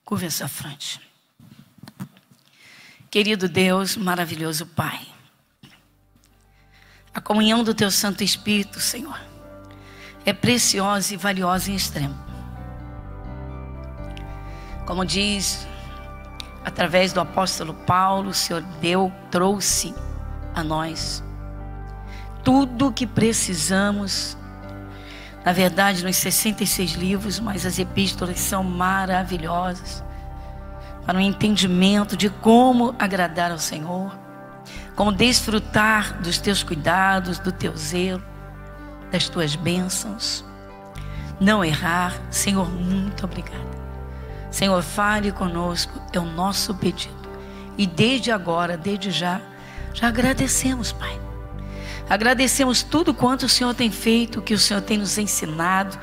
Curva essa fronte. Querido Deus, maravilhoso Pai, a comunhão do Teu Santo Espírito, Senhor, é preciosa e valiosa em extremo. Como diz, através do apóstolo Paulo, o Senhor trouxe a nós tudo o que precisamos. Na verdade, nos 66 livros, mas as epístolas são maravilhosas para um entendimento de como agradar ao Senhor, como desfrutar dos Teus cuidados, do Teu zelo, das Tuas bênçãos, não errar. Senhor, muito obrigada. Senhor, fale conosco, é o nosso pedido. E desde agora, desde já agradecemos, Pai. Agradecemos tudo quanto o Senhor tem feito, o que o Senhor tem nos ensinado,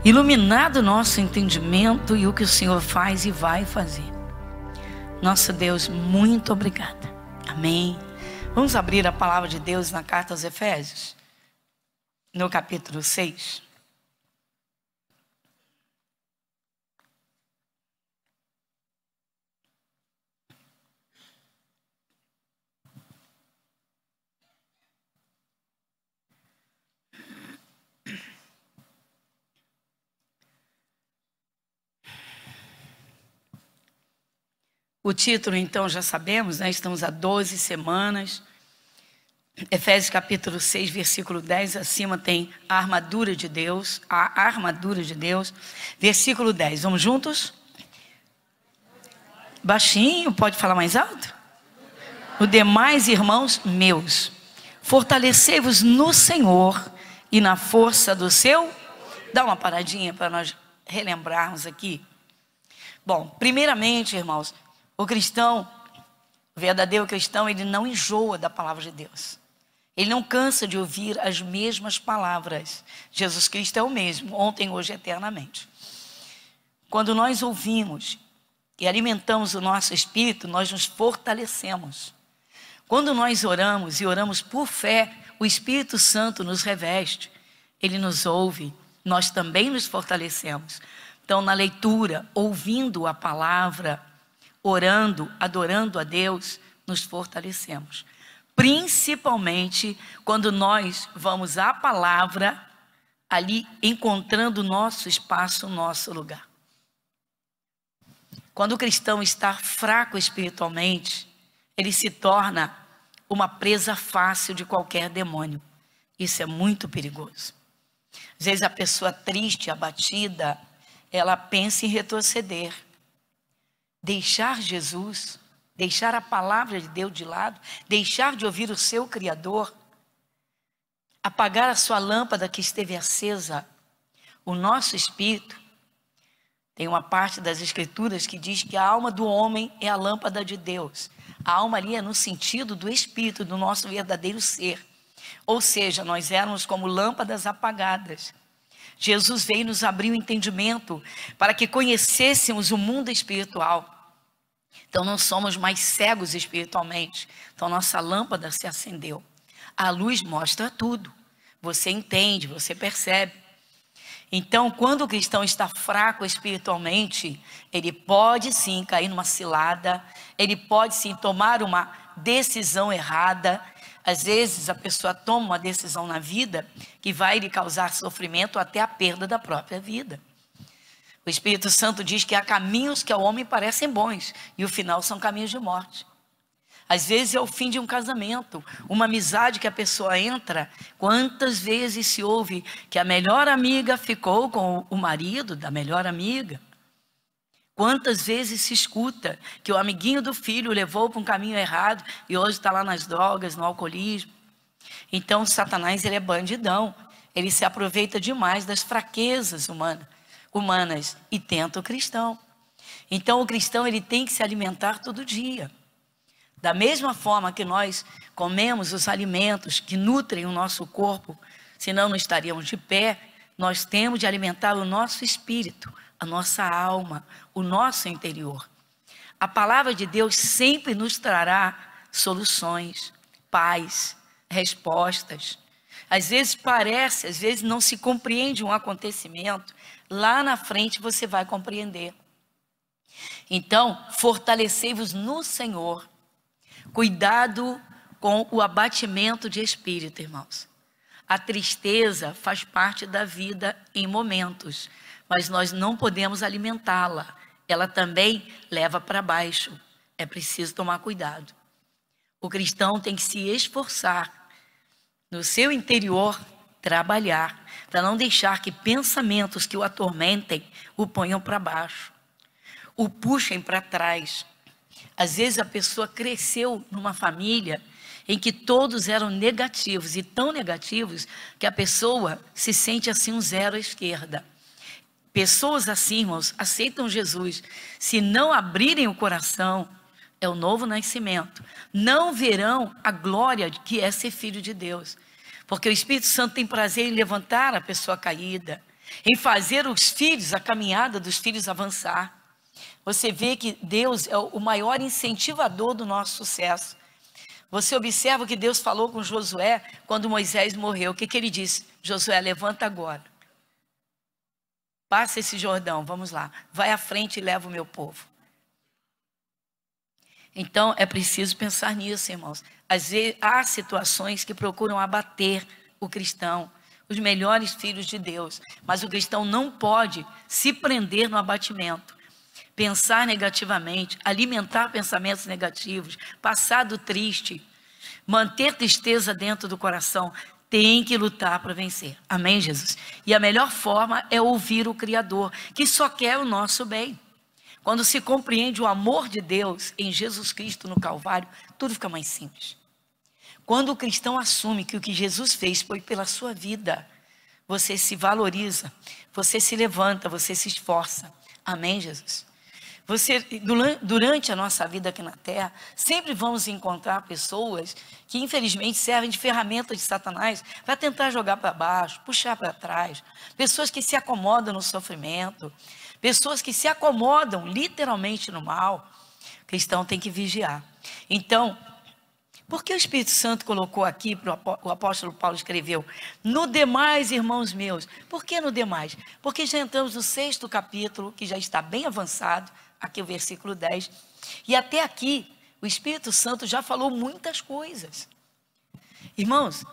iluminado o nosso entendimento e o que o Senhor faz e vai fazer. Nosso Deus, muito obrigada. Amém. Vamos abrir a palavra de Deus na carta aos Efésios, no capítulo 6. O título, então, já sabemos, né? Estamos há 12 semanas. Efésios capítulo 6, versículo 10, acima tem a armadura de Deus, a armadura de Deus. Versículo 10, vamos juntos? Baixinho, pode falar mais alto? O demais, irmãos meus, fortalecei-vos no Senhor e na força do seu... Dá uma paradinha para nós relembrarmos aqui. Bom, primeiramente, irmãos, o cristão, o verdadeiro cristão, ele não enjoa da palavra de Deus. Ele não cansa de ouvir as mesmas palavras. Jesus Cristo é o mesmo, ontem, hoje, eternamente. Quando nós ouvimos e alimentamos o nosso espírito, nós nos fortalecemos. Quando nós oramos e oramos por fé, o Espírito Santo nos reveste. Ele nos ouve, nós também nos fortalecemos. Então, na leitura, ouvindo a palavra, orando, adorando a Deus, nos fortalecemos. Principalmente quando nós vamos à palavra, ali encontrando o nosso espaço, o nosso lugar. Quando o cristão está fraco espiritualmente, ele se torna uma presa fácil de qualquer demônio. Isso é muito perigoso. Às vezes a pessoa triste, abatida, ela pensa em retroceder. Deixar Jesus, deixar a palavra de Deus de lado, deixar de ouvir o seu Criador, apagar a sua lâmpada que esteve acesa, o nosso espírito. Tem uma parte das Escrituras que diz que a alma do homem é a lâmpada de Deus. A alma ali é no sentido do espírito, do nosso verdadeiro ser. Ou seja, nós éramos como lâmpadas apagadas. Jesus veio nos abrir o entendimento para que conhecêssemos o mundo espiritual. Então não somos mais cegos espiritualmente. Então nossa lâmpada se acendeu. A luz mostra tudo. Você entende, você percebe. Então quando o cristão está fraco espiritualmente, ele pode sim cair numa cilada, ele pode sim tomar uma decisão errada. Às vezes a pessoa toma uma decisão na vida que vai lhe causar sofrimento até a perda da própria vida. O Espírito Santo diz que há caminhos que ao homem parecem bons e o final são caminhos de morte. Às vezes é o fim de um casamento, uma amizade que a pessoa entra. Quantas vezes se ouve que a melhor amiga ficou com o marido da melhor amiga? Quantas vezes se escuta que o amiguinho do filho o levou para um caminho errado e hoje está lá nas drogas, no alcoolismo? Então Satanás, ele é bandidão, ele se aproveita demais das fraquezas humanas e tenta o cristão. Então o cristão, ele tem que se alimentar todo dia. Da mesma forma que nós comemos os alimentos que nutrem o nosso corpo, senão não estaríamos de pé, nós temos de alimentar o nosso espírito, a nossa alma, o nosso interior. A palavra de Deus sempre nos trará soluções, paz, respostas. Às vezes parece, às vezes não se compreende um acontecimento. Lá na frente você vai compreender. Então, fortalecei-vos no Senhor. Cuidado com o abatimento de espírito, irmãos. A tristeza faz parte da vida em momentos, mas nós não podemos alimentá-la. Ela também leva para baixo. É preciso tomar cuidado. O cristão tem que se esforçar no seu interior, trabalhar, para não deixar que pensamentos que o atormentem o ponham para baixo, o puxem para trás. Às vezes a pessoa cresceu numa família em que todos eram negativos, e tão negativos que a pessoa se sente assim um zero à esquerda. Pessoas assim, irmãos, aceitam Jesus. Se não abrirem o coração, é o novo nascimento. Não verão a glória que é ser filho de Deus. Porque o Espírito Santo tem prazer em levantar a pessoa caída, em fazer os filhos, a caminhada dos filhos avançar. Você vê que Deus é o maior incentivador do nosso sucesso. Você observa o que Deus falou com Josué quando Moisés morreu. O que ele disse? Josué, levanta agora. Passa esse Jordão, vamos lá. Vai à frente e leva o meu povo. Então, é preciso pensar nisso, irmãos. Às vezes, há situações que procuram abater o cristão, os melhores filhos de Deus. Mas o cristão não pode se prender no abatimento. Pensar negativamente, alimentar pensamentos negativos, passado triste, manter tristeza dentro do coração, tem que lutar para vencer. Amém, Jesus? E a melhor forma é ouvir o Criador, que só quer o nosso bem. Quando se compreende o amor de Deus em Jesus Cristo no Calvário, tudo fica mais simples. Quando o cristão assume que o que Jesus fez foi pela sua vida, você se valoriza, você se levanta, você se esforça. Amém, Jesus? Durante a nossa vida aqui na Terra, sempre vamos encontrar pessoas que infelizmente servem de ferramenta de Satanás para tentar jogar para baixo, puxar para trás. Pessoas que se acomodam no sofrimento, pessoas que se acomodam literalmente no mal. O cristão tem que vigiar. Então, por que o Espírito Santo colocou aqui, o apóstolo Paulo escreveu, no demais, irmãos meus? Por que no demais? Porque já entramos no 6º capítulo, que já está bem avançado, aqui o versículo 10, e até aqui o Espírito Santo já falou muitas coisas. Irmãos,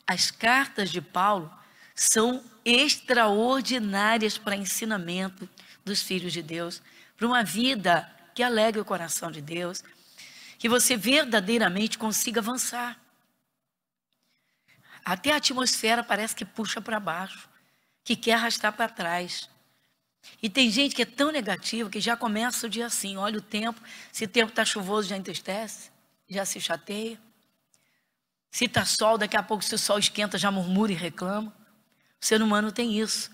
as cartas de Paulo são extraordinárias para ensinamento dos filhos de Deus, para uma vida que alegre o coração de Deus, que você verdadeiramente consiga avançar. Até a atmosfera parece que puxa para baixo, que quer arrastar para trás. E tem gente que é tão negativa que já começa o dia assim, olha o tempo, se o tempo está chuvoso já entristece, já se chateia. Se está sol, daqui a pouco se o sol esquenta já murmura e reclama. O ser humano tem isso.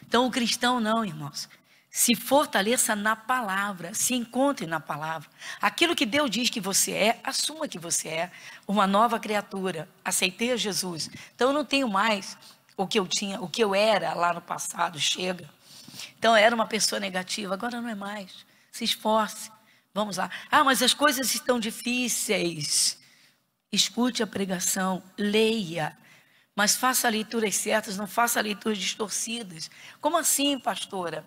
Então o cristão não, irmãos. Se fortaleça na palavra, se encontre na palavra. Aquilo que Deus diz que você é, assuma que você é uma nova criatura. Aceitei a Jesus. Então eu não tenho mais o que eu tinha, o que eu era lá no passado, chega. Então era uma pessoa negativa, agora não é mais. Se esforce, vamos lá. Ah, mas as coisas estão difíceis. Escute a pregação, leia, mas faça leituras certas, não faça leituras distorcidas. Como assim, pastora?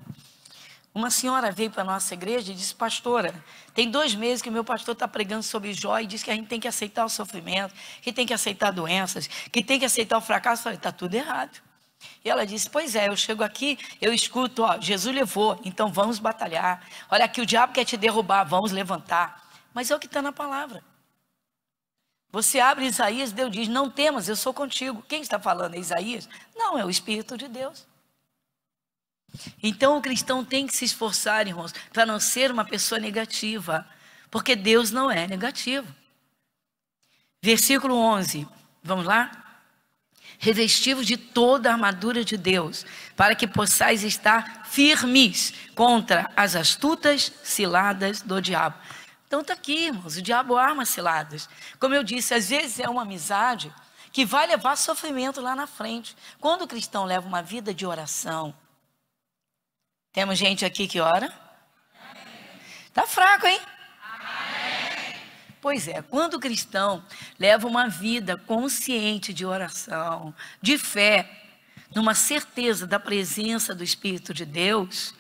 Uma senhora veio para a nossa igreja e disse, pastora, tem 2 meses que o meu pastor está pregando sobre Jó e diz que a gente tem que aceitar o sofrimento, que tem que aceitar doenças, que tem que aceitar o fracasso. Eu falei, está tudo errado. E ela disse, pois é, eu chego aqui, eu escuto, ó, Jesus levou, então vamos batalhar. Olha aqui, o diabo quer te derrubar, vamos levantar. Mas é o que está na palavra. Você abre Isaías, Deus diz, não temas, eu sou contigo. Quem está falando? É Isaías? Não, é o Espírito de Deus. Então o cristão tem que se esforçar, irmãos, para não ser uma pessoa negativa, porque Deus não é negativo. Versículo 11, vamos lá? Revestivos de toda a armadura de Deus, para que possais estar firmes contra as astutas ciladas do diabo. Então está aqui, irmãos, o diabo arma ciladas. Como eu disse, às vezes é uma amizade que vai levar sofrimento lá na frente. Quando o cristão leva uma vida de oração, temos gente aqui que ora? Está fraco, hein? Pois é, quando o cristão leva uma vida consciente de oração, de fé, numa certeza da presença do Espírito de Deus,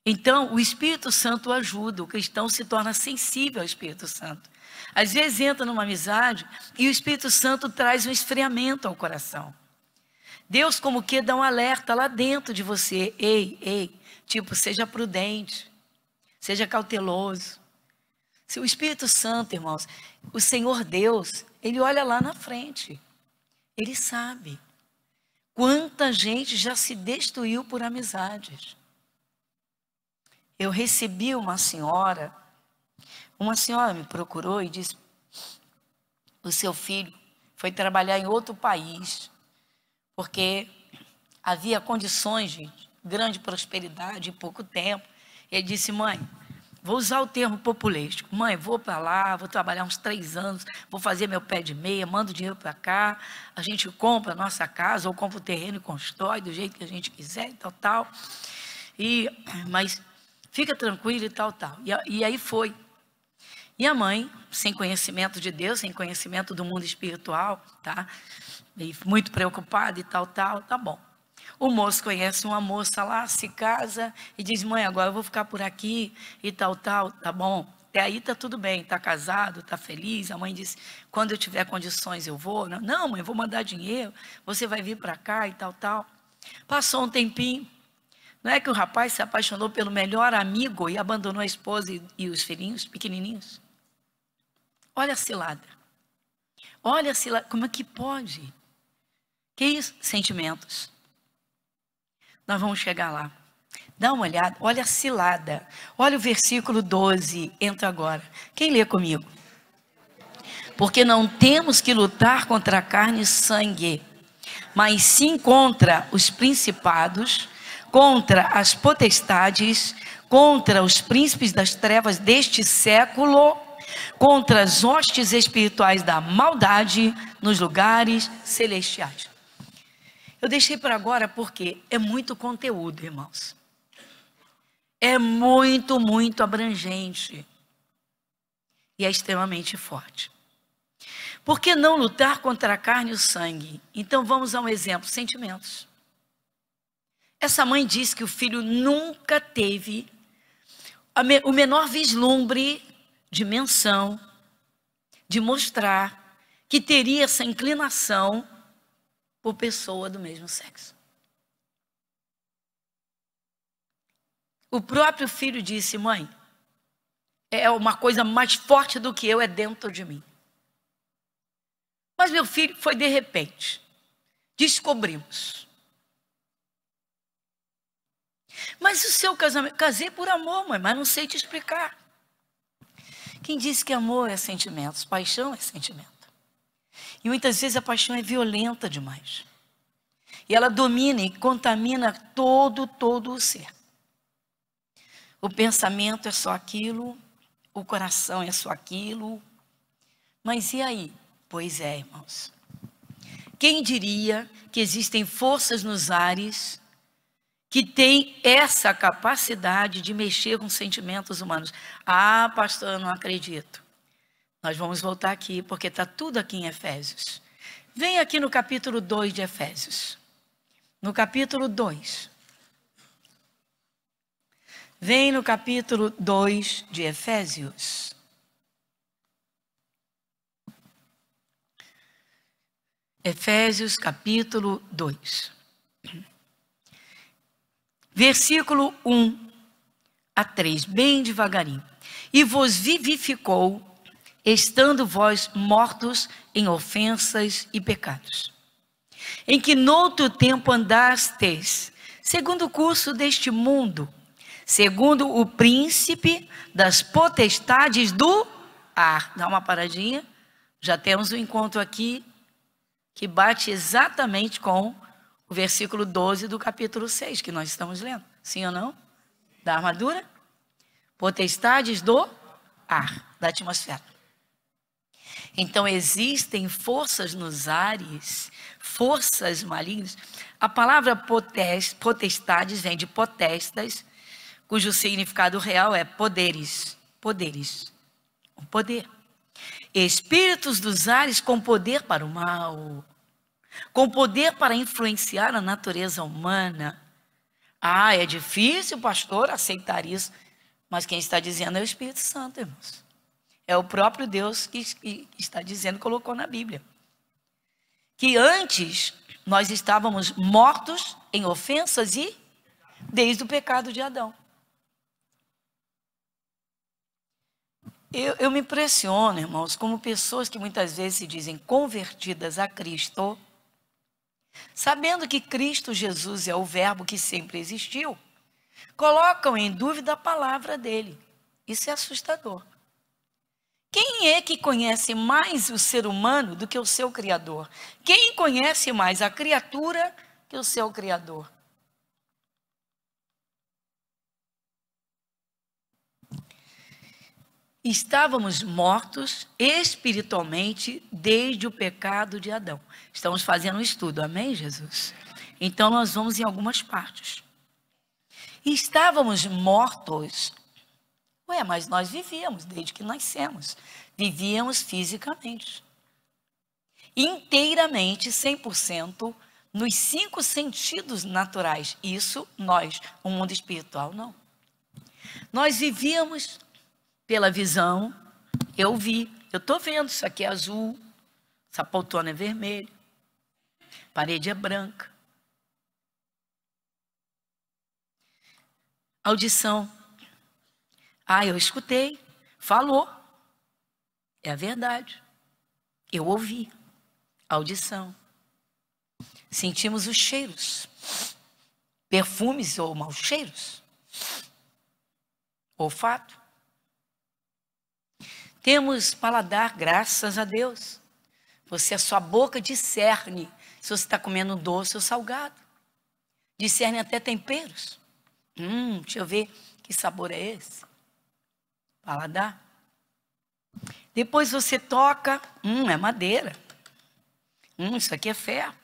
Então, o Espírito Santo ajuda, o cristão se torna sensível ao Espírito Santo. Às vezes entra numa amizade e o Espírito Santo traz um esfriamento ao coração. Deus como que dá um alerta lá dentro de você. Ei, tipo, seja prudente, seja cauteloso. Se o Espírito Santo, irmãos, o Senhor Deus, Ele olha lá na frente. Ele sabe quanta gente já se destruiu por amizades. Eu recebi uma senhora me procurou e disse: o seu filho foi trabalhar em outro país, porque havia condições de grande prosperidade em pouco tempo. Ele disse: mãe, vou usar o termo populístico, mãe, vou para lá, vou trabalhar uns 3 anos, vou fazer meu pé de meia, mando dinheiro para cá, a gente compra a nossa casa, ou compra o terreno e constrói do jeito que a gente quiser e tal. Mas fica tranquilo e tal. E aí foi. E a mãe, sem conhecimento de Deus, sem conhecimento do mundo espiritual, tá? E muito preocupada e tal, tá bom. O moço conhece uma moça lá, se casa e diz: mãe, agora eu vou ficar por aqui e tal, tá bom. Até aí tá tudo bem, tá casado, tá feliz. A mãe disse: quando eu tiver condições eu vou. Não, mãe, eu vou mandar dinheiro, você vai vir para cá e tal. Passou um tempinho. Não é que o rapaz se apaixonou pelo melhor amigo e abandonou a esposa e os filhinhos pequenininhos? Olha a cilada. Olha a cilada. Como é que pode? Que isso? Sentimentos. Nós vamos chegar lá. Dá uma olhada. Olha a cilada. Olha o versículo 12. Entra agora. Quem lê comigo? Porque não temos que lutar contra carne e sangue, mas sim contra os principados, contra as potestades, contra os príncipes das trevas deste século, contra as hostes espirituais da maldade nos lugares celestiais. Eu deixei para agora porque é muito conteúdo, irmãos. É muito, muito abrangente. E é extremamente forte. Por que não lutar contra a carne e o sangue? Então vamos a um exemplo: sentimentos. Essa mãe disse que o filho nunca teve o menor vislumbre de menção, de mostrar que teria essa inclinação por pessoa do mesmo sexo. O próprio filho disse: mãe, é uma coisa mais forte do que eu, é dentro de mim. Mas meu filho foi de repente. Descobrimos. Mas o seu casamento... Casei por amor, mãe, mas não sei te explicar. Quem disse que amor é sentimento? Paixão é sentimento. E muitas vezes a paixão é violenta demais. E ela domina e contamina todo o ser. O pensamento é só aquilo, o coração é só aquilo. Mas e aí? Pois é, irmãos. Quem diria que existem forças nos ares que têm essa capacidade de mexer com sentimentos humanos? Ah, pastor, eu não acredito. Nós vamos voltar aqui, porque está tudo aqui em Efésios. Vem aqui no capítulo 2 de Efésios. No capítulo 2. Vem no capítulo 2 de Efésios. Efésios capítulo 2. Versículo 1 a 3, bem devagarinho. E vos vivificou, estando vós mortos em ofensas e pecados, em que noutro tempo andastes, segundo o curso deste mundo, segundo o príncipe das potestades do ar. Dá uma paradinha, já temos um encontro aqui que bate exatamente com o versículo 12 do capítulo 6, que nós estamos lendo. Sim ou não? Da armadura? Potestades do ar, da atmosfera. Então existem forças nos ares, forças malignas. A palavra potestades vem de potestas, cujo significado real é poderes. Poderes. O poder. Espíritos dos ares com poder para o mal, com poder para influenciar a natureza humana, Ah, é difícil, pastor, aceitar isso. Mas quem está dizendo é o Espírito Santo, irmãos. É o próprio Deus que está dizendo, colocou na Bíblia. Que antes nós estávamos mortos em ofensas e desde o pecado de Adão. Eu me impressiono, irmãos, como pessoas que muitas vezes se dizem convertidas a Cristo, sabendo que Cristo Jesus é o verbo que sempre existiu, colocam em dúvida a palavra dele. Isso é assustador. Quem é que conhece mais o ser humano do que o seu Criador? Quem conhece mais a criatura que o seu Criador? Estávamos mortos espiritualmente desde o pecado de Adão. Estamos fazendo um estudo, amém, Jesus? Então nós vamos em algumas partes. Estávamos mortos. Mas nós vivíamos desde que nascemos. Vivíamos fisicamente. Inteiramente, 100%, nos 5 sentidos naturais. Isso nós, o mundo espiritual, não. Nós vivíamos pela visão. Eu estou vendo, isso aqui é azul, essa poltrona é vermelha, parede é branca. Audição. Eu escutei, falou, é a verdade. Eu ouvi, audição. Sentimos os cheiros, perfumes ou maus cheiros. Olfato. Temos paladar, graças a Deus. A sua boca discerne se você está comendo doce ou salgado. Discerne até temperos. Deixa eu ver que sabor é esse. Paladar. Depois você toca, é madeira. Isso aqui é ferro.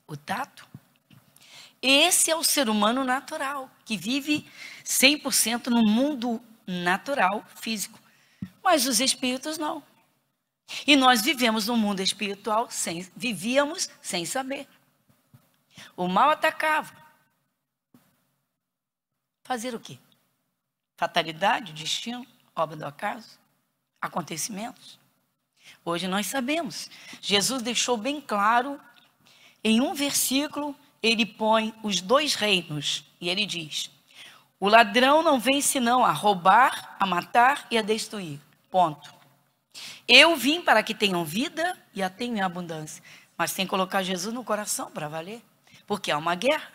O tato. Esse é o ser humano natural, que vive 100% no mundo natural, físico. Mas os espíritos não. E nós vivemos no mundo espiritual, vivíamos sem saber. O mal atacava. Fazer o quê? Fatalidade, destino, obra do acaso, acontecimentos. Hoje nós sabemos. Jesus deixou bem claro, em um versículo, ele põe os 2 reinos. E ele diz, o ladrão não vem senão a roubar, a matar e a destruir. Ponto. Eu vim para que tenham vida e a tenham em abundância. Mas tem que colocar Jesus no coração para valer. Porque há uma guerra.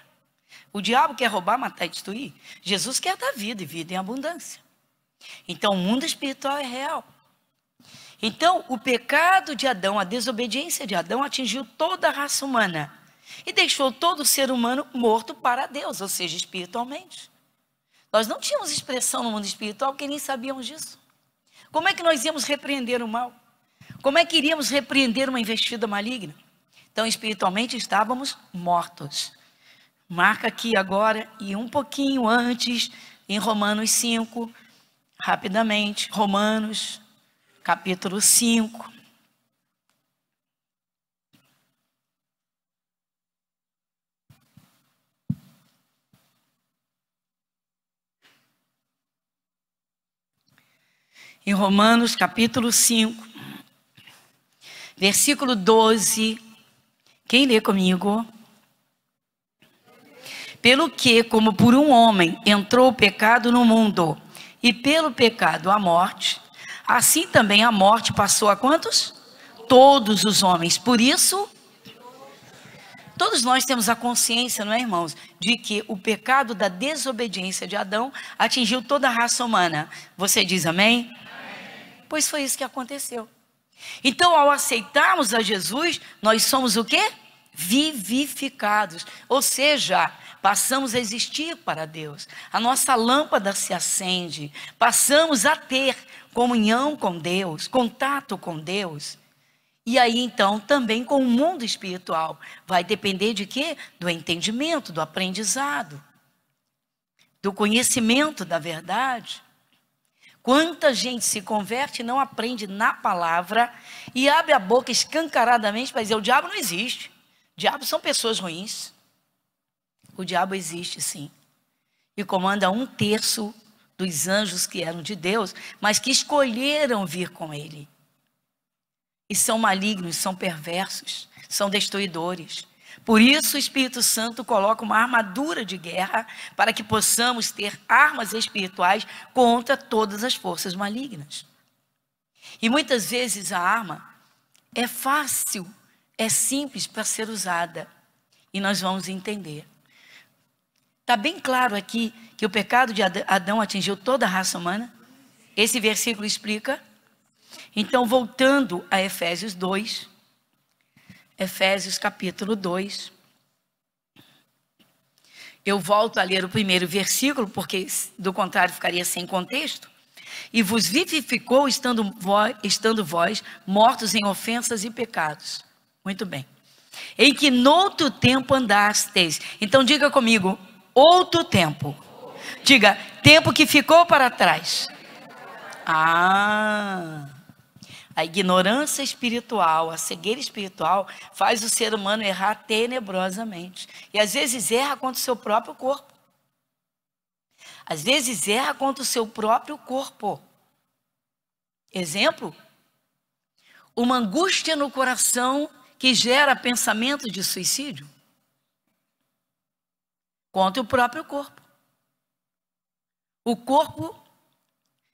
O diabo quer roubar, matar e destruir. Jesus quer dar vida e vida em abundância. Então o mundo espiritual é real. Então o pecado de Adão, a desobediência de Adão atingiu toda a raça humana. E deixou todo ser humano morto para Deus, ou seja, espiritualmente. Nós não tínhamos expressão no mundo espiritual porque nem sabíamos disso. Como é que nós íamos repreender o mal? Como é que iríamos repreender uma investida maligna? Então espiritualmente estávamos mortos. Marca aqui agora, e um pouquinho antes, em Romanos 5, rapidamente, Romanos, capítulo 5. Em Romanos, capítulo 5, versículo 12, quem lê comigo? Pelo que, como por um homem entrou o pecado no mundo, e pelo pecado a morte, assim também a morte passou a quantos? Todos os homens. Por isso, todos nós temos a consciência, não é, irmãos, de que o pecado da desobediência de Adão atingiu toda a raça humana. Você diz amém? Amém. Pois foi isso que aconteceu. Então, ao aceitarmos a Jesus, nós somos o quê? Vivificados. Ou seja, passamos a existir para Deus. A nossa lâmpada se acende. Passamos a ter comunhão com Deus, contato com Deus. E aí, então, também com o mundo espiritual. Vai depender de quê? Do entendimento, do aprendizado, do conhecimento da verdade. Quanta gente se converte e não aprende na palavra e abre a boca escancaradamente para dizer, o diabo não existe. O diabo são pessoas ruins. O diabo existe, sim. E comanda 1/3 dos anjos que eram de Deus, mas que escolheram vir com ele. E são malignos, são perversos, são destruidores. Por isso o Espírito Santo coloca uma armadura de guerra para que possamos ter armas espirituais contra todas as forças malignas. E muitas vezes a arma é fácil, é simples para ser usada. E nós vamos entender. Está bem claro aqui que o pecado de Adão atingiu toda a raça humana. Esse versículo explica. Então, voltando a Efésios 2, Efésios capítulo 2, eu volto a ler o primeiro versículo, porque do contrário ficaria sem contexto. E vos vivificou estando vós mortos em ofensas e pecados. Muito bem. Em que noutro tempo andastes. Então diga comigo, outro tempo. Diga, tempo que ficou para trás. A ignorância espiritual, a cegueira espiritual faz o ser humano errar tenebrosamente. E às vezes erra contra o seu próprio corpo. Às vezes erra contra o seu próprio corpo. Exemplo, uma angústia no coração que gera pensamento de suicídio contra o próprio corpo. O corpo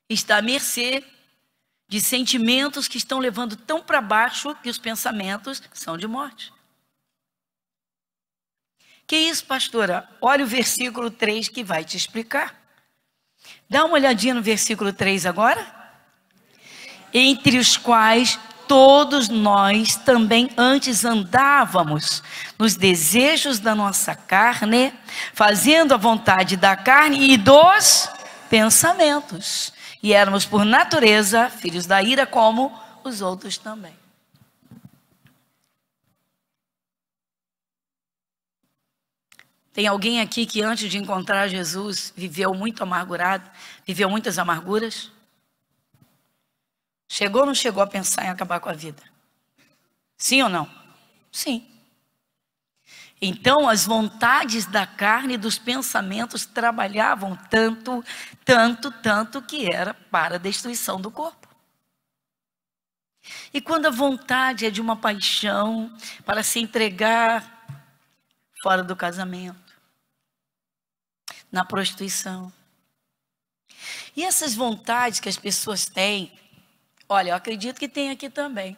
está à mercê de sentimentos que estão levando tão para baixo que os pensamentos são de morte. Que isso, pastora? Olha o versículo 3 que vai te explicar. Dá uma olhadinha no versículo 3 agora. Entre os quais todos nós também antes andávamos nos desejos da nossa carne, fazendo a vontade da carne e dos pensamentos. E éramos por natureza filhos da ira como os outros também. Tem alguém aqui que antes de encontrar Jesus viveu muito amargurado, viveu muitas amarguras? Chegou ou não chegou a pensar em acabar com a vida? Sim ou não? Sim. Então as vontades da carne e dos pensamentos trabalhavam tanto que era para a destruição do corpo. E quando a vontade é de uma paixão para se entregar fora do casamento, na prostituição. E essas vontades que as pessoas têm, olha, eu acredito que tem aqui também.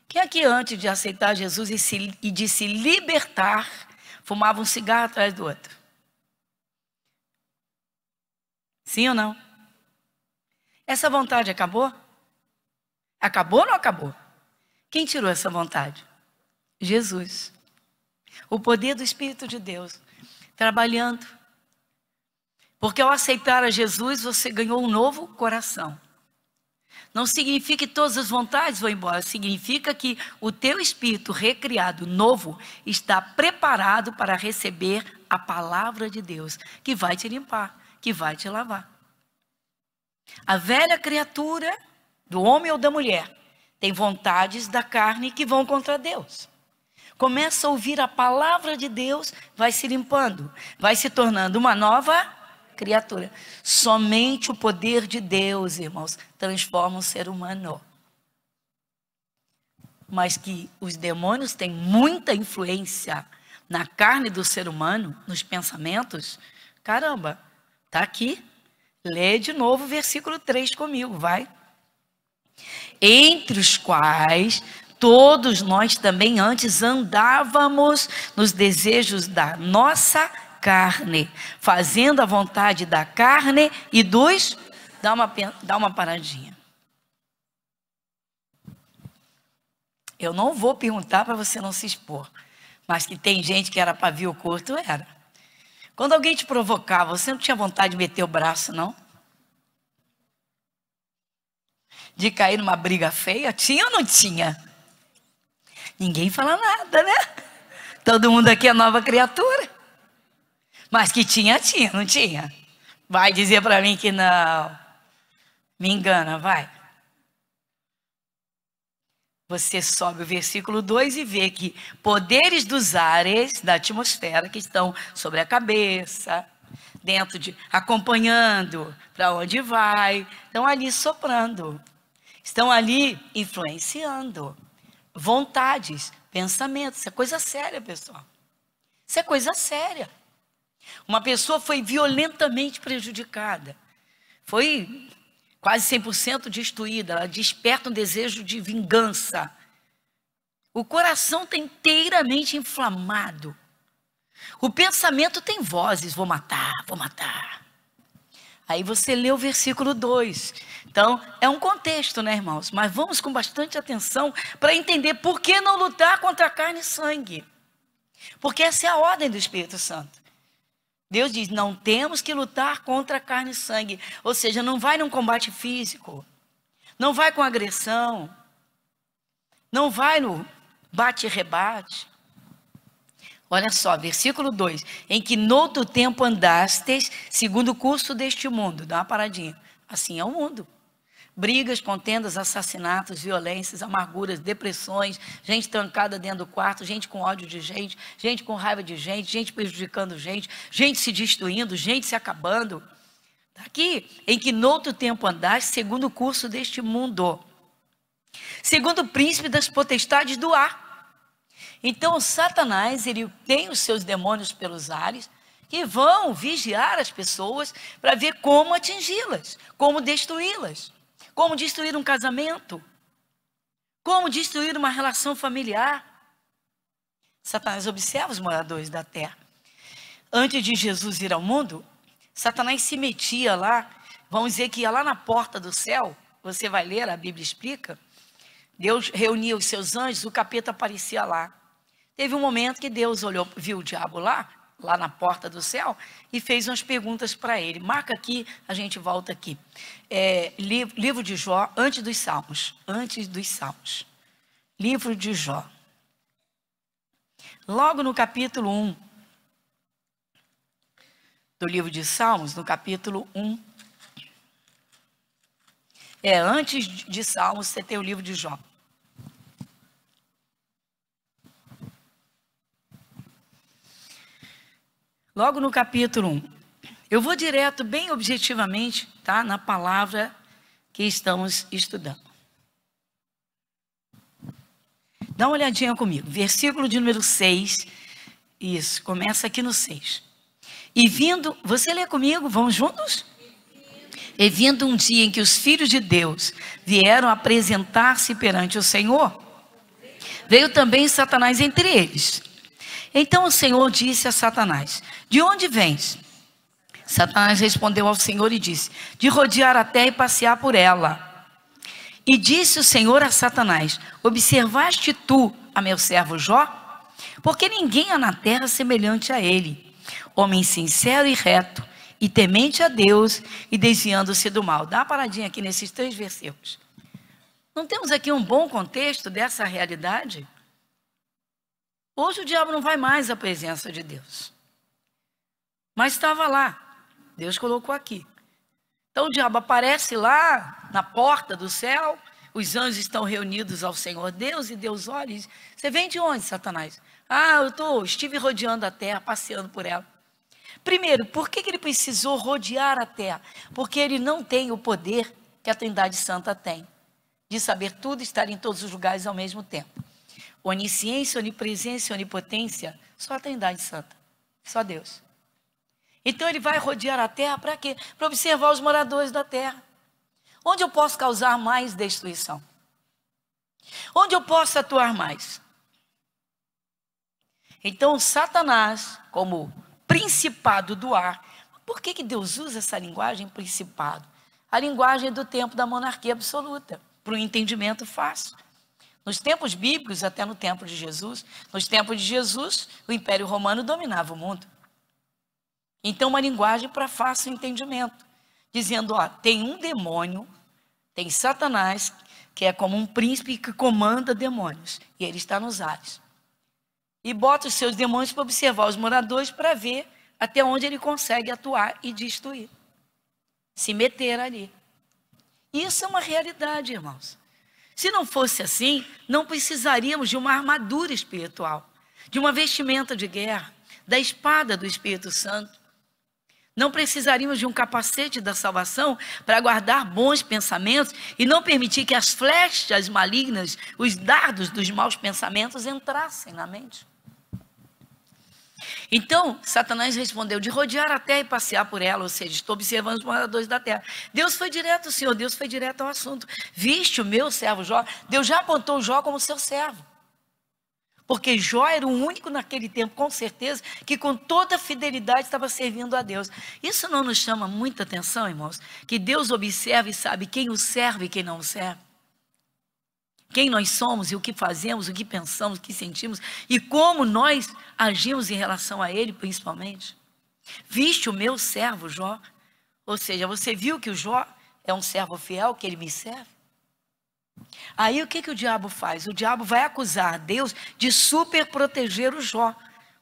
Quem aqui antes de aceitar Jesus e de se libertar, fumava um cigarro atrás do outro? Sim ou não? Essa vontade acabou? Acabou ou não acabou? Quem tirou essa vontade? Jesus. O poder do Espírito de Deus trabalhando. Porque ao aceitar a Jesus, você ganhou um novo coração. Não significa que todas as vontades vão embora. Significa que o teu espírito recriado, novo, está preparado para receber a palavra de Deus, que vai te limpar, que vai te lavar. A velha criatura, do homem ou da mulher, tem vontades da carne que vão contra Deus. Começa a ouvir a palavra de Deus, vai se limpando, vai se tornando uma nova criatura. Somente o poder de Deus, irmãos, transforma o ser humano. Mas que os demônios têm muita influência na carne do ser humano, nos pensamentos, caramba, está aqui. Lê de novo o versículo 3 comigo, vai. Entre os quais todos nós também antes andávamos nos desejos da nossa carne, fazendo a vontade da carne e dos... Dá uma paradinha. Eu não vou perguntar para você não se expor, mas que tem gente que era pavio curto, era. Quando alguém te provocava, você não tinha vontade de meter o braço, não? De cair numa briga feia? Tinha ou não tinha? Ninguém fala nada, né? Todo mundo aqui é nova criatura. Mas que tinha, não tinha? Vai dizer para mim que não. Me engana, vai. Você sobe o versículo 2 e vê que poderes dos ares da atmosfera que estão sobre a cabeça, acompanhando para onde vai, estão ali soprando, estão ali influenciando vontades, pensamentos. Isso é coisa séria, pessoal. Isso é coisa séria. Uma pessoa foi violentamente prejudicada, foi quase 100% destruída, ela desperta um desejo de vingança. O coração está inteiramente inflamado. O pensamento tem vozes, vou matar, vou matar. Aí você lê o versículo 2. Então, é um contexto, né, irmãos? Mas vamos com bastante atenção para entender por que não lutar contra carne e sangue. Porque essa é a ordem do Espírito Santo. Deus diz, não temos que lutar contra carne e sangue. Ou seja, não vai num combate físico. Não vai com agressão. Não vai no bate e rebate. Olha só, versículo 2. Em que noutro tempo andastes, segundo o curso deste mundo. Dá uma paradinha. Assim é o mundo. Brigas, contendas, assassinatos, violências, amarguras, depressões, gente trancada dentro do quarto, gente com ódio de gente, gente com raiva de gente, gente prejudicando gente, gente se destruindo, gente se acabando. Está aqui, em que noutro tempo andaste, segundo o curso deste mundo, segundo o príncipe das potestades do ar. Então, Satanás, ele tem os seus demônios pelos ares, que vão vigiar as pessoas para ver como atingi-las, como destruí-las. Como destruir um casamento? Como destruir uma relação familiar? Satanás observa os moradores da terra. Antes de Jesus ir ao mundo, Satanás se metia lá, vamos dizer que ia lá na porta do céu, você vai ler, a Bíblia explica. Deus reunia os seus anjos, o capeta aparecia lá. Teve um momento que Deus viu o diabo lá na porta do céu, e fez umas perguntas para ele. Marca aqui, a gente volta aqui. Livro de Jó, antes dos Salmos. Livro de Jó. Logo no capítulo 1 do livro de Salmos, no capítulo 1. Antes de Salmos, você tem o livro de Jó. Logo no capítulo 1. Eu vou direto, bem objetivamente, tá? Na palavra que estamos estudando. Dá uma olhadinha comigo. Versículo de número 6. Isso, começa aqui no 6. E vindo, você lê comigo, vamos juntos? E vindo um dia em que os filhos de Deus vieram apresentar-se perante o Senhor, veio também Satanás entre eles. Então o Senhor disse a Satanás, de onde vens? Satanás respondeu ao Senhor e disse, de rodear a terra e passear por ela. E disse o Senhor a Satanás, observaste tu a meu servo Jó? Porque ninguém há na terra semelhante a ele, homem sincero e reto, e temente a Deus e desviando-se do mal. Dá uma paradinha aqui nesses 3 versículos. Não temos aqui um bom contexto dessa realidade? Hoje o diabo não vai mais à presença de Deus. Mas estava lá. Deus colocou aqui. Então o diabo aparece lá na porta do céu. Os anjos estão reunidos ao Senhor Deus. E Deus olha e diz, você vem de onde, Satanás? Eu estive rodeando a terra, passeando por ela. Primeiro, por que ele precisou rodear a terra? Porque ele não tem o poder que a Trindade Santa tem. De saber tudo e estar em todos os lugares ao mesmo tempo. Onisciência, onipresença e onipotência, só a Trindade Santa, só Deus. Então ele vai rodear a terra para quê? Para observar os moradores da terra. Onde eu posso causar mais destruição? Onde eu posso atuar mais? Então Satanás, como principado do ar, por que Deus usa essa linguagem principado? A linguagem do tempo da monarquia absoluta, para um entendimento fácil. Nos tempos bíblicos, até no tempo de Jesus, nos tempos de Jesus, o Império Romano dominava o mundo. Então, uma linguagem para fácil entendimento, dizendo, tem um demônio, tem Satanás, que é como um príncipe que comanda demônios, e ele está nos ares. E bota os seus demônios para observar os moradores, para ver até onde ele consegue atuar e destruir, se meter ali. Isso é uma realidade, irmãos. Se não fosse assim, não precisaríamos de uma armadura espiritual, de uma vestimenta de guerra, da espada do Espírito Santo. Não precisaríamos de um capacete da salvação para guardar bons pensamentos e não permitir que as flechas malignas, os dardos dos maus pensamentos entrassem na mente. Então, Satanás respondeu: de rodear a terra e passear por ela, ou seja, estou observando os moradores da terra. Deus foi direto, Senhor, Deus foi direto ao assunto. Viste o meu servo Jó? Deus já apontou Jó como seu servo. Porque Jó era o único naquele tempo, com certeza, que com toda fidelidade estava servindo a Deus. Isso não nos chama muita atenção, irmãos? Que Deus observa e sabe quem o serve e quem não o serve. Quem nós somos e o que fazemos, o que pensamos, o que sentimos e como nós agimos em relação a Ele, principalmente. Viste o meu servo Jó? Ou seja, você viu que o Jó é um servo fiel, que ele me serve? Aí o que o diabo faz? O diabo vai acusar a Deus de superproteger o Jó.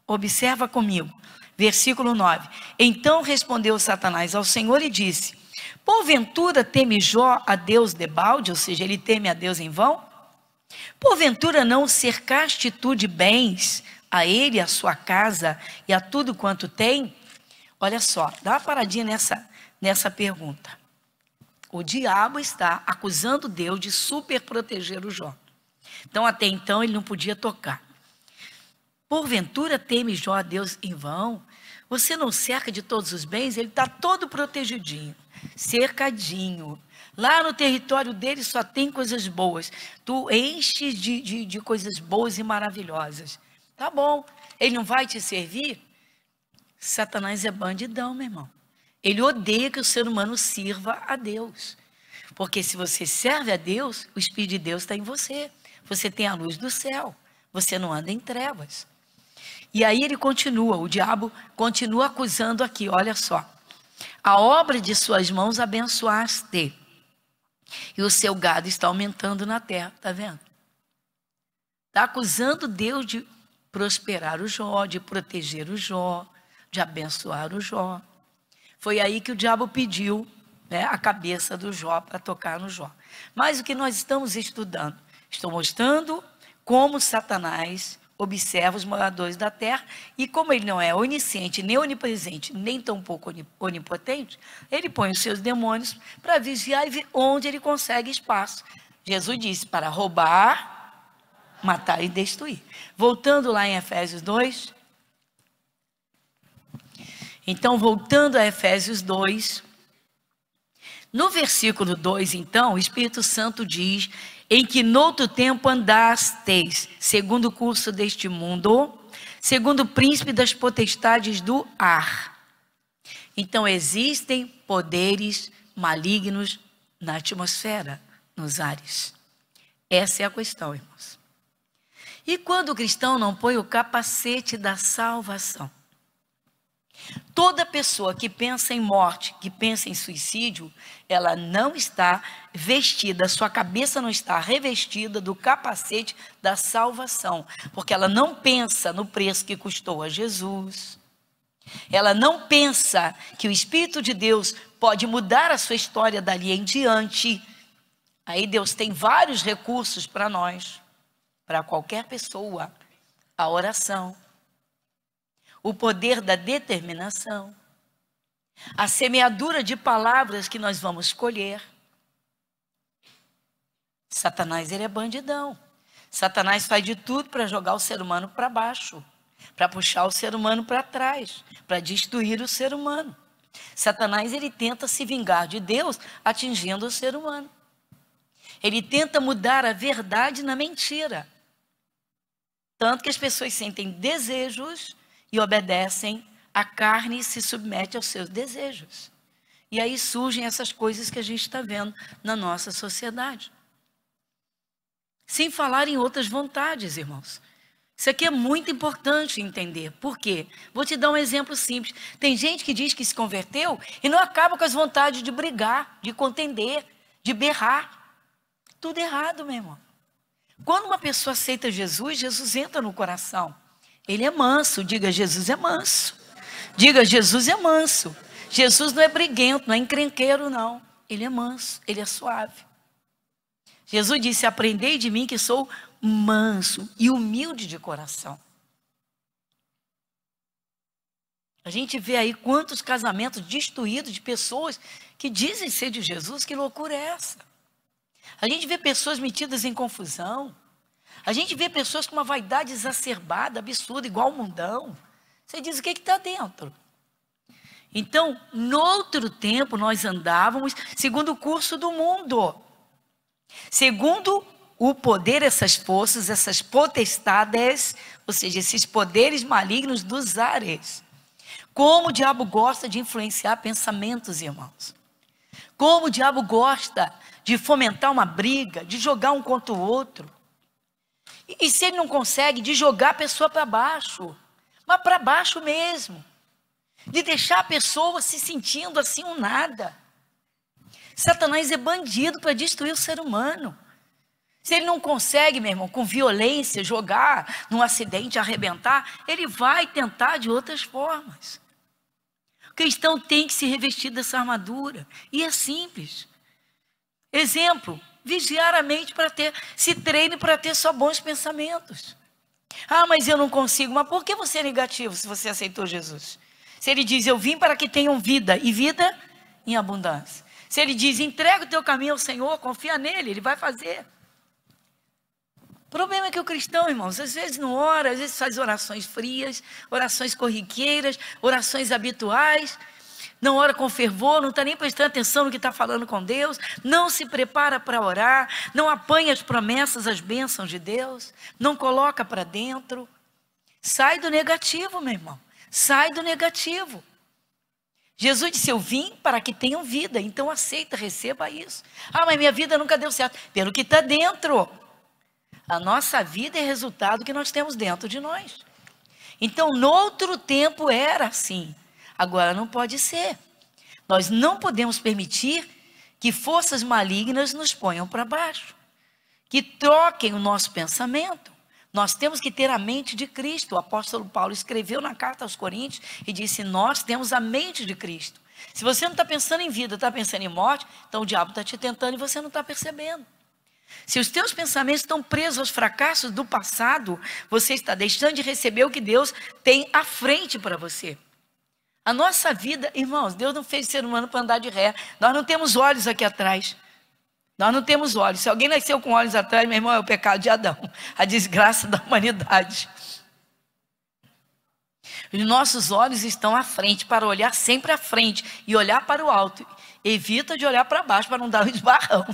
Observa comigo, versículo 9. Então respondeu Satanás ao Senhor e disse: porventura teme Jó a Deus debalde? Ou seja, ele teme a Deus em vão? Porventura não cercaste tu de bens a ele, a sua casa e a tudo quanto tem? Olha só, dá uma paradinha nessa pergunta. O diabo está acusando Deus de superproteger o Jó. Então, até então, ele não podia tocar. Porventura teme Jó a Deus em vão? Você não cerca de todos os bens? Ele está todo protegidinho, cercadinho. Lá no território dele só tem coisas boas. Tu enches de coisas boas e maravilhosas. Tá bom, ele não vai te servir? Satanás é bandidão, meu irmão. Ele odeia que o ser humano sirva a Deus. Porque se você serve a Deus, o Espírito de Deus está em você. Você tem a luz do céu. Você não anda em trevas. E aí ele continua, o diabo continua acusando aqui, olha só. A obra de suas mãos abençoaste. E o seu gado está aumentando na terra, está vendo? Está acusando Deus de prosperar o Jó, de proteger o Jó, de abençoar o Jó. Foi aí que o diabo pediu, né, a cabeça do Jó para tocar no Jó. Mas o que nós estamos estudando? Estou mostrando como Satanás observa os moradores da terra e como ele não é onisciente, nem onipresente, nem tampouco onipotente, ele põe os seus demônios para vigiar e ver onde ele consegue espaço. Jesus disse: para roubar, matar e destruir. Voltando lá em Efésios 2... Então, voltando a Efésios 2, no versículo 2, então, o Espírito Santo diz: em que noutro tempo andastes, segundo o curso deste mundo, segundo o príncipe das potestades do ar. Então, existem poderes malignos na atmosfera, nos ares. Essa é a questão, irmãos. E quando o cristão não põe o capacete da salvação? Toda pessoa que pensa em morte, que pensa em suicídio, ela não está vestida, sua cabeça não está revestida do capacete da salvação, porque ela não pensa no preço que custou a Jesus, ela não pensa que o Espírito de Deus pode mudar a sua história dali em diante. Aí Deus tem vários recursos para nós, para qualquer pessoa: a oração, o poder da determinação, a semeadura de palavras que nós vamos colher. Satanás, ele é bandidão. Satanás faz de tudo para jogar o ser humano para baixo, para puxar o ser humano para trás, para destruir o ser humano. Satanás, ele tenta se vingar de Deus atingindo o ser humano. Ele tenta mudar a verdade na mentira. Tanto que as pessoas sentem desejos e obedecem, a carne se submete aos seus desejos. E aí surgem essas coisas que a gente está vendo na nossa sociedade. Sem falar em outras vontades, irmãos. Isso aqui é muito importante entender. Por quê? Vou te dar um exemplo simples. Tem gente que diz que se converteu e não acaba com as vontades de brigar, de contender, de berrar. Tudo errado, meu irmão. Quando uma pessoa aceita Jesus, Jesus entra no coração. Ele é manso, diga: Jesus é manso. Diga: Jesus é manso. Jesus não é briguento, não é encrenqueiro, não. Ele é manso, ele é suave. Jesus disse: aprendei de mim que sou manso e humilde de coração. A gente vê aí quantos casamentos destruídos de pessoas que dizem ser de Jesus. Que loucura é essa? A gente vê pessoas metidas em confusão. A gente vê pessoas com uma vaidade exacerbada, absurda, igual ao mundão. Você diz: o que está dentro? Então, no outro tempo, nós andávamos segundo o curso do mundo. Segundo o poder, essas forças, essas potestades, ou seja, esses poderes malignos dos ares. Como o diabo gosta de influenciar pensamentos, irmãos. Como o diabo gosta de fomentar uma briga, de jogar um contra o outro. E se ele não consegue, de jogar a pessoa para baixo. Mas para baixo mesmo. De deixar a pessoa se sentindo assim um nada. Satanás é bandido para destruir o ser humano. Se ele não consegue, meu irmão, com violência, jogar num acidente, arrebentar, ele vai tentar de outras formas. O cristão tem que se revestir dessa armadura. E é simples. Exemplo, vigiar a mente para ter, se treine para ter só bons pensamentos. Ah, mas eu não consigo. Mas por que você é negativo se você aceitou Jesus? Se ele diz: eu vim para que tenham vida, e vida em abundância. Se ele diz: entrega o teu caminho ao Senhor, confia nele, ele vai fazer. O problema é que o cristão, irmãos, às vezes não ora, às vezes faz orações frias, orações corriqueiras, orações habituais, não ora com fervor, não está nem prestando atenção no que está falando com Deus, não se prepara para orar, não apanha as promessas, as bênçãos de Deus, não coloca para dentro. Sai do negativo, meu irmão, sai do negativo. Jesus disse: eu vim para que tenham vida, então aceita, receba isso. Ah, mas minha vida nunca deu certo. Pelo que está dentro. A nossa vida é resultado que nós temos dentro de nós. Então, no outro tempo era assim. Agora não pode ser. Nós não podemos permitir que forças malignas nos ponham para baixo, que troquem o nosso pensamento. Nós temos que ter a mente de Cristo. O apóstolo Paulo escreveu na carta aos Coríntios e disse: nós temos a mente de Cristo. Se você não está pensando em vida, está pensando em morte, então o diabo está te tentando e você não está percebendo. Se os teus pensamentos estão presos aos fracassos do passado, você está deixando de receber o que Deus tem à frente para você. A nossa vida, irmãos, Deus não fez o ser humano para andar de ré. Nós não temos olhos aqui atrás. Nós não temos olhos. Se alguém nasceu com olhos atrás, meu irmão, é o pecado de Adão, a desgraça da humanidade. Os nossos olhos estão à frente, para olhar sempre à frente e olhar para o alto. Evita de olhar para baixo para não dar um esbarrão.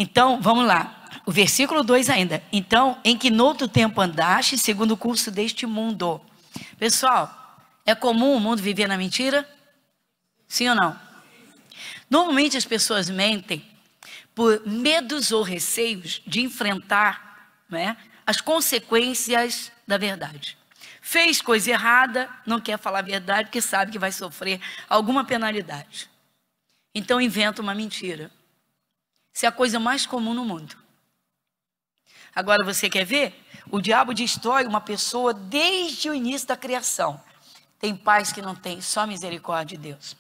Então, vamos lá. O versículo 2 ainda. Então, em que noutro tempo andaste, segundo o curso deste mundo. Pessoal, é comum o mundo viver na mentira? Sim ou não? Normalmente as pessoas mentem por medos ou receios de enfrentar, né, as consequências da verdade. Fez coisa errada, não quer falar a verdade porque sabe que vai sofrer alguma penalidade. Então inventa uma mentira. Isso é a coisa mais comum no mundo. Agora você quer ver? O diabo destrói uma pessoa desde o início da criação. Tem pais que não têm, só misericórdia de Deus.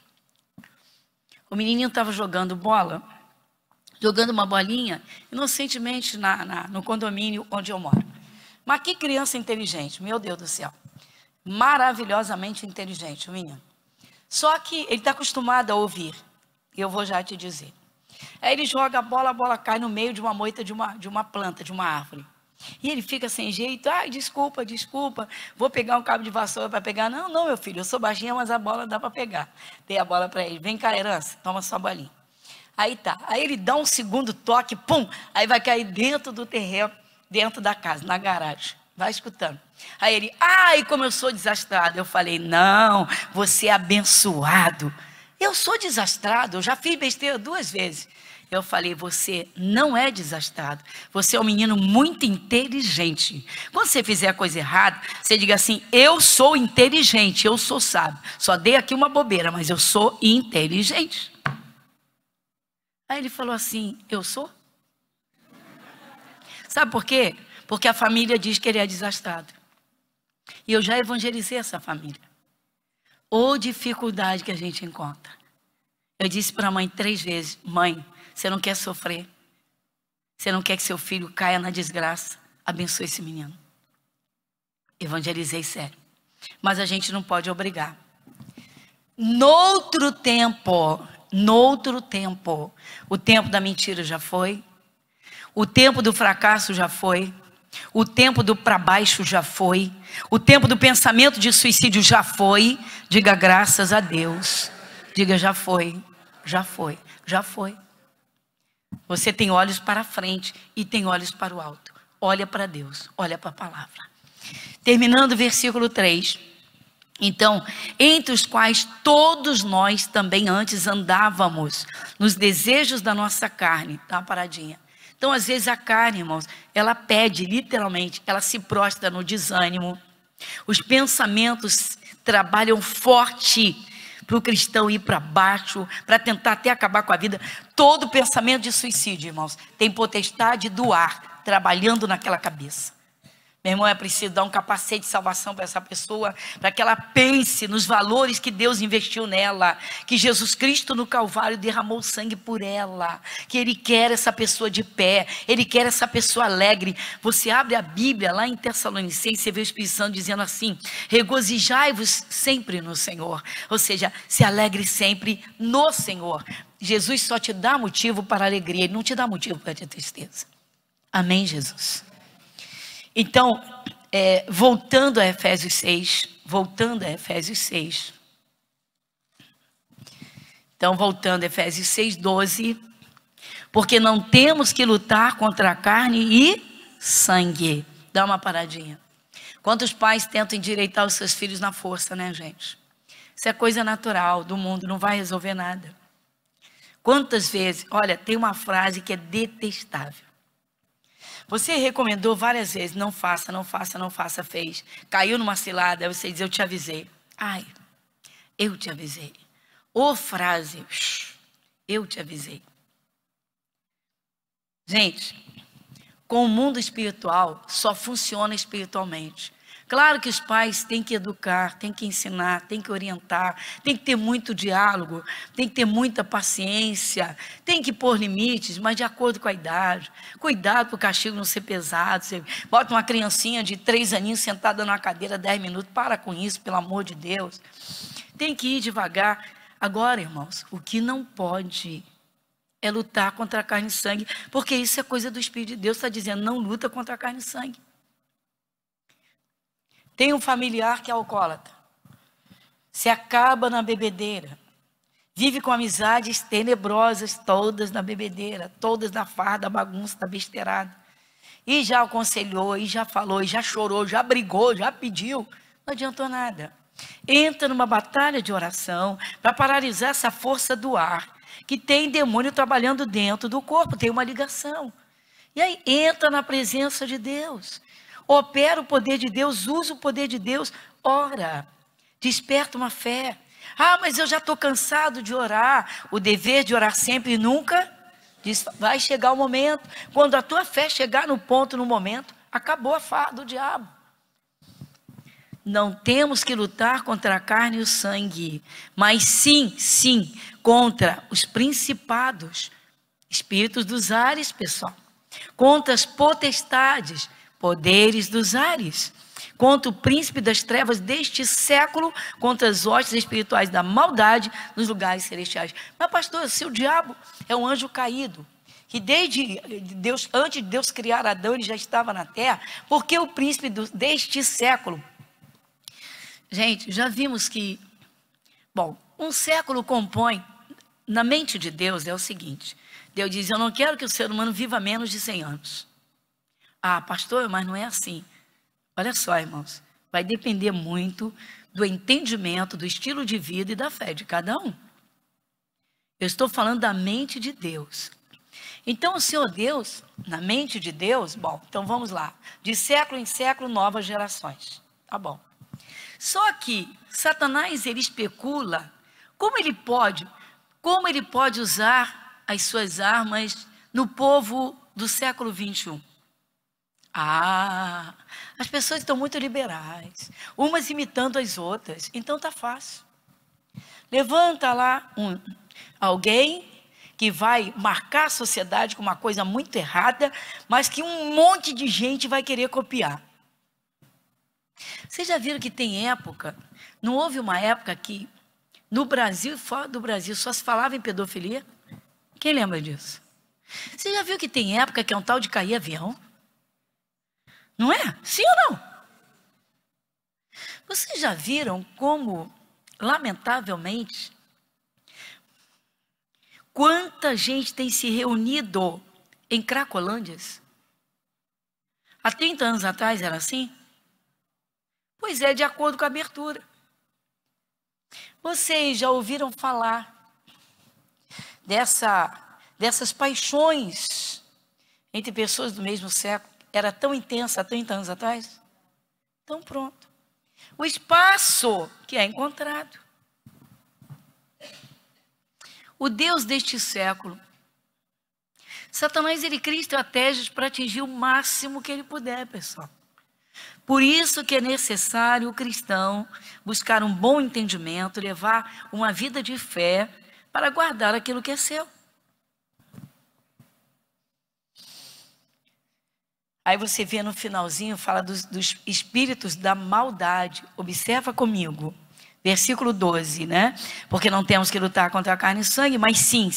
O menininho estava jogando bola, jogando uma bolinha, inocentemente no condomínio onde eu moro. Mas que criança inteligente, meu Deus do céu. Maravilhosamente inteligente o menino. Só que ele está acostumado a ouvir. Eu vou já te dizer. Aí ele joga a bola cai no meio de uma moita de uma planta, de uma árvore. E ele fica sem jeito. Ai, desculpa, vou pegar um cabo de vassoura para pegar. Não, meu filho, eu sou baixinha, mas a bola dá para pegar. Dei a bola para ele. Vem cá, herança, toma sua bolinha. Aí tá. Aí ele dá um segundo toque, pum, aí vai cair dentro do terreno, dentro da casa, na garagem. Vai escutando. Aí ele, ai, como eu sou desastrado. Eu falei: não, você é abençoado. Eu sou desastrado, eu já fiz besteira 2 vezes. Eu falei: você não é desastrado, você é um menino muito inteligente. Quando você fizer a coisa errada, você diga assim: eu sou inteligente, eu sou sábio. Só dei aqui uma bobeira, mas eu sou inteligente. Aí ele falou assim: eu sou? Sabe por quê? Porque a família diz que ele é desastrado. E eu já evangelizei essa família. Ou dificuldade que a gente encontra. Eu disse para a mãe 3 vezes: mãe, você não quer sofrer? Você não quer que seu filho caia na desgraça? Abençoe esse menino. Evangelizei sério. Mas a gente não pode obrigar. Noutro tempo, o tempo da mentira já foi, o tempo do fracasso já foi, o tempo do para baixo já foi, o tempo do pensamento de suicídio já foi. Diga graças a Deus. Diga já foi, já foi, já foi. Você tem olhos para frente e tem olhos para o alto. Olha para Deus, olha para a palavra. Terminando o versículo 3. Então, entre os quais todos nós também antes andávamos, nos desejos da nossa carne. Dá uma paradinha. Então, às vezes a carne, irmãos, ela pede, literalmente, ela se prostra no desânimo. Os pensamentos trabalham forte para o cristão ir para baixo, para tentar até acabar com a vida. Todo pensamento de suicídio, irmãos, tem potestade do ar trabalhando naquela cabeça. Meu irmão, é preciso dar um capacete de salvação para essa pessoa, para que ela pense nos valores que Deus investiu nela, que Jesus Cristo no Calvário derramou sangue por ela, que Ele quer essa pessoa de pé, Ele quer essa pessoa alegre. Você abre a Bíblia lá em Tessalonicenses, você vê o Espírito Santo dizendo assim: regozijai-vos sempre no Senhor, ou seja, se alegre sempre no Senhor. Jesus só te dá motivo para alegria, Ele não te dá motivo para ter tristeza. Amém, Jesus? Então, voltando a Efésios 6, Então, voltando a Efésios 6, 12. Porque não temos que lutar contra a carne e sangue. Dá uma paradinha. Quantos pais tentam endireitar os seus filhos na força, né, gente? Isso é coisa natural do mundo, não vai resolver nada. Quantas vezes, olha, tem uma frase que é detestável. Você recomendou várias vezes: não faça, não faça, não faça, fez. Caiu numa cilada, aí você diz: eu te avisei. Ai, eu te avisei. Ô frase, eu te avisei. Gente, com o mundo espiritual, só funciona espiritualmente. Claro que os pais têm que educar, têm que ensinar, têm que orientar, tem que ter muito diálogo, tem que ter muita paciência, tem que pôr limites, mas de acordo com a idade. Cuidado para o castigo não ser pesado. Você bota uma criancinha de 3 aninhos sentada numa cadeira 10 minutos, para com isso, pelo amor de Deus. Tem que ir devagar. Agora, irmãos, o que não pode é lutar contra a carne e sangue, porque isso é coisa do Espírito de Deus, está dizendo: não luta contra a carne e sangue. Tem um familiar que é alcoólatra, se acaba na bebedeira, vive com amizades tenebrosas, todas na bebedeira, todas na farra, da bagunça, da besteirada. E já aconselhou, e já falou, e já chorou, já brigou, já pediu, não adiantou nada. Entra numa batalha de oração para paralisar essa força do ar, que tem demônio trabalhando dentro do corpo, tem uma ligação. E aí entra na presença de Deus. Opera o poder de Deus, usa o poder de Deus, ora, desperta uma fé. Ah, mas eu já estou cansado de orar. O dever de orar sempre e nunca, vai chegar o momento. Quando a tua fé chegar no ponto, no momento, acabou a farra do diabo. Não temos que lutar contra a carne e o sangue, mas sim, contra os principados, espíritos dos ares, pessoal, contra as potestades, poderes dos ares, contra o príncipe das trevas deste século, contra as hostes espirituais da maldade nos lugares celestiais. Mas pastor, se o diabo é um anjo caído, que desde Deus, antes de Deus criar Adão, ele já estava na terra, porque o príncipe deste século? Gente, já vimos que, um século compõe, na mente de Deus é o seguinte: Deus diz: eu não quero que o ser humano viva menos de 100 anos. Ah, pastor, mas não é assim. Olha só, irmãos, vai depender muito do entendimento, do estilo de vida e da fé de cada um. Eu estou falando da mente de Deus. Então, o Senhor Deus, na mente de Deus, então vamos lá. De século em século, novas gerações. Tá bom. Só que Satanás, ele especula como ele pode usar as suas armas no povo do século 21. As pessoas estão muito liberais, umas imitando as outras, então tá fácil. Levanta lá alguém que vai marcar a sociedade com uma coisa muito errada, mas que um monte de gente vai querer copiar. Vocês já viram que tem época, não houve uma época que no Brasil e fora do Brasil só se falava em pedofilia? Quem lembra disso? Você já viu que tem época que é um tal de cair avião? Não é? Sim ou não? Vocês já viram como, lamentavelmente, quanta gente tem se reunido em Cracolândias? Há 30 anos atrás era assim? Pois é, de acordo com a abertura. Vocês já ouviram falar dessas paixões entre pessoas do mesmo século? Era tão intensa há 30 anos atrás? Então pronto. O espaço que é encontrado. O Deus deste século. Satanás, ele cria estratégias para atingir o máximo que ele puder, pessoal. Por isso que é necessário o cristão buscar um bom entendimento, levar uma vida de fé para guardar aquilo que é seu. Aí você vê no finalzinho, fala dos espíritos da maldade. Observa comigo. Versículo 12, né? Porque não temos que lutar contra a carne e sangue, mas sim,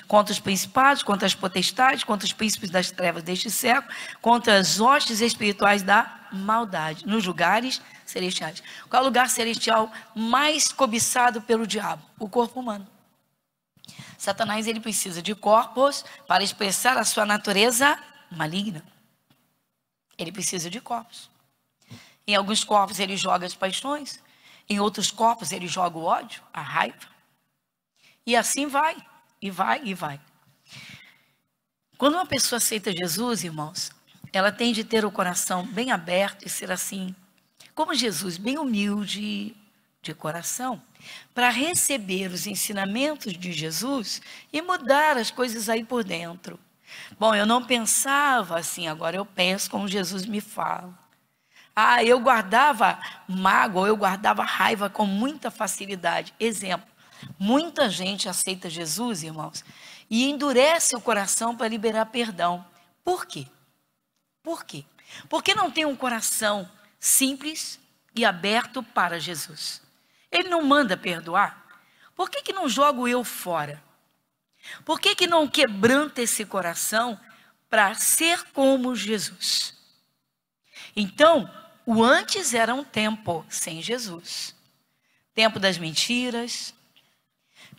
contra os principados, contra as potestades, contra os príncipes das trevas deste século, contra as hostes espirituais da maldade, nos lugares celestiais. Qual é o lugar celestial mais cobiçado pelo diabo? O corpo humano. Satanás, ele precisa de corpos para expressar a sua natureza maligna. Ele precisa de corpos. Em alguns corpos ele joga as paixões, em outros corpos ele joga o ódio, a raiva. E assim vai, e vai, e vai. Quando uma pessoa aceita Jesus, irmãos, ela tem de ter o coração bem aberto e ser assim, como Jesus, bem humilde de coração, para receber os ensinamentos de Jesus e mudar as coisas aí por dentro. Bom, eu não pensava assim, agora eu penso como Jesus me fala. Eu guardava mágoa, eu guardava raiva com muita facilidade. Exemplo, muita gente aceita Jesus, irmãos, e endurece o coração para liberar perdão. Por quê? Por quê? Porque não tem um coração simples e aberto para Jesus. Ele não manda perdoar. Por que não joga o eu fora? Por que não quebranta esse coração para ser como Jesus? Então, o antes era um tempo sem Jesus. Tempo das mentiras,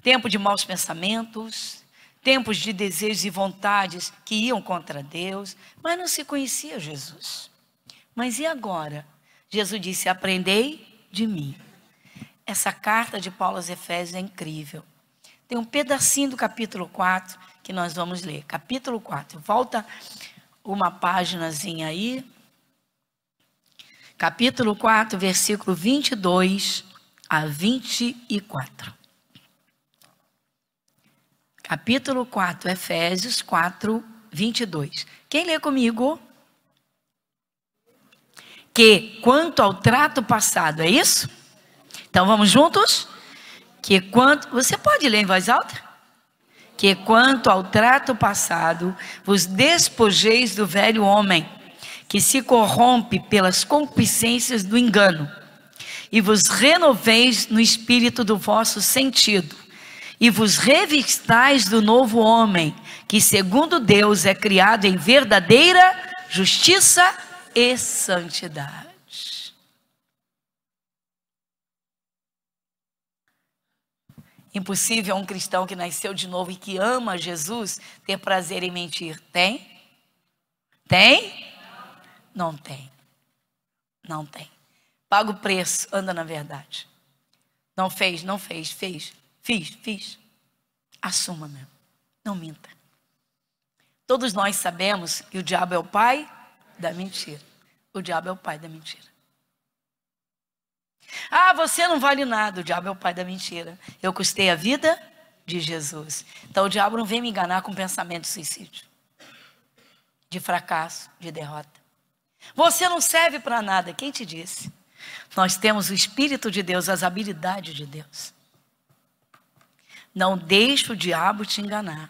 tempo de maus pensamentos, tempos de desejos e vontades que iam contra Deus, mas não se conhecia Jesus. Mas e agora? Jesus disse, aprendei de mim. Essa carta de Paulo aos Efésios é incrível. Tem um pedacinho do capítulo 4 que nós vamos ler. Capítulo 4. Volta uma páginazinha aí. Capítulo 4, versículo 22 a 24. Capítulo 4, Efésios 4, 22. Quem lê comigo? Que quanto ao trato passado, é isso? Então vamos juntos? Que quanto... Você pode ler em voz alta? Que quanto ao trato passado, vos despojeis do velho homem, que se corrompe pelas concupiscências do engano, e vos renoveis no espírito do vosso sentido, e vos revistais do novo homem, que segundo Deus é criado em verdadeira justiça e santidade. Impossível um cristão que nasceu de novo e que ama Jesus ter prazer em mentir. Tem? Tem? Não tem. Não tem. Paga o preço, anda na verdade. Não fez, fez. Fiz. Assuma mesmo. Não minta. Todos nós sabemos que o diabo é o pai da mentira. O diabo é o pai da mentira. Você não vale nada. O diabo é o pai da mentira. Eu custei a vida de Jesus. Então o diabo não vem me enganar com pensamento de suicídio, de fracasso, de derrota. Você não serve para nada. Quem te disse? Nós temos o Espírito de Deus, as habilidades de Deus. Não deixe o diabo te enganar.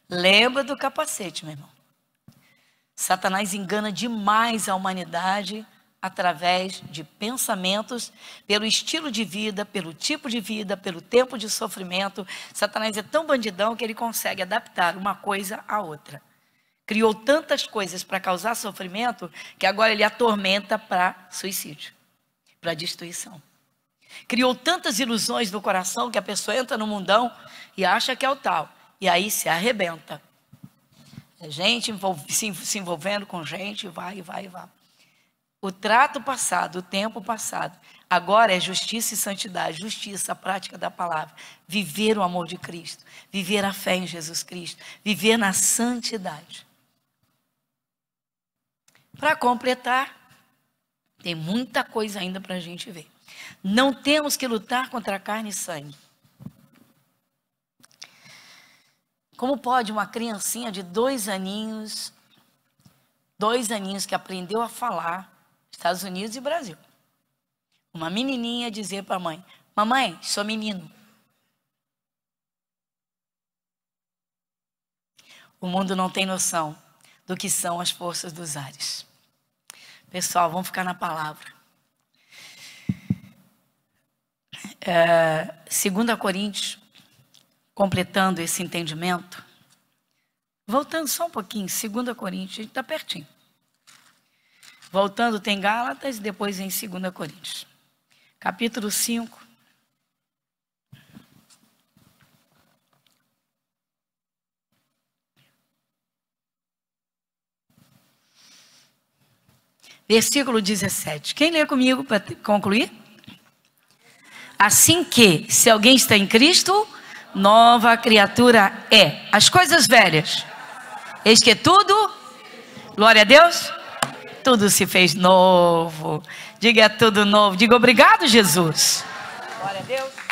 Lembra do capacete, meu irmão. Satanás engana demais a humanidade através de pensamentos, pelo estilo de vida, pelo tipo de vida, pelo tempo de sofrimento. Satanás é tão bandidão que ele consegue adaptar uma coisa à outra. Criou tantas coisas para causar sofrimento que agora ele atormenta para suicídio, para destruição. Criou tantas ilusões no coração que a pessoa entra no mundão e acha que é o tal. E aí se arrebenta. É gente se envolvendo com gente, vai. O trato passado, o tempo passado. Agora é justiça e santidade. Justiça, a prática da palavra. Viver o amor de Cristo. Viver a fé em Jesus Cristo. Viver na santidade. Para completar, tem muita coisa ainda para a gente ver. Não temos que lutar contra a carne e sangue. Como pode uma criancinha de 2 aninhos que aprendeu a falar, Estados Unidos e Brasil, uma menininha dizer para a mãe: mamãe, sou menino. O mundo não tem noção do que são as forças dos ares. Pessoal, vamos ficar na palavra. 2 Coríntios, completando esse entendimento. Voltando só um pouquinho, 2 Coríntios, a gente está pertinho. Voltando, tem Gálatas e depois em 2 Coríntios. Capítulo 5. Versículo 17. Quem lê comigo para concluir? Assim que, se alguém está em Cristo, nova criatura é. As coisas velhas, eis que tudo, glória a Deus, tudo se fez novo. Diga tudo novo. Diga obrigado, Jesus. Glória a Deus.